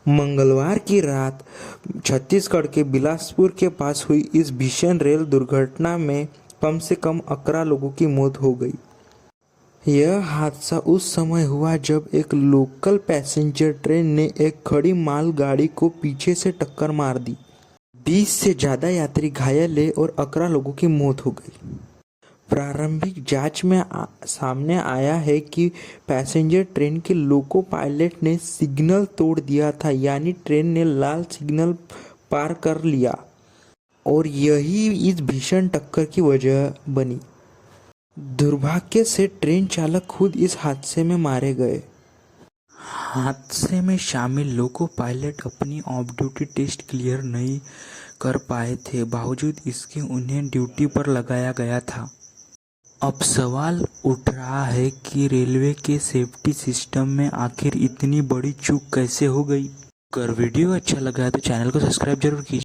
मंगलवार की रात छत्तीसगढ़ के बिलासपुर के पास हुई इस भीषण रेल दुर्घटना में कम से कम 11 लोगों की मौत हो गई। यह हादसा उस समय हुआ जब एक लोकल पैसेंजर ट्रेन ने एक खड़ी मालगाड़ी को पीछे से टक्कर मार दी। 20 से ज़्यादा यात्री घायल हुए और 11 लोगों की मौत हो गई। प्रारंभिक जांच में सामने आया है कि पैसेंजर ट्रेन के लोको पायलट ने सिग्नल तोड़ दिया था, यानी ट्रेन ने लाल सिग्नल पार कर लिया और यही इस भीषण टक्कर की वजह बनी। दुर्भाग्य से ट्रेन चालक खुद इस हादसे में मारे गए। हादसे में शामिल लोको पायलट अपनी ऑफ ड्यूटी टेस्ट क्लियर नहीं कर पाए थे, बावजूद इसके उन्हें ड्यूटी पर लगाया गया था। अब सवाल उठ रहा है कि रेलवे के सेफ्टी सिस्टम में आखिर इतनी बड़ी चूक कैसे हो गई। अगर वीडियो अच्छा लगा तो चैनल को सब्सक्राइब जरूर कीजिए।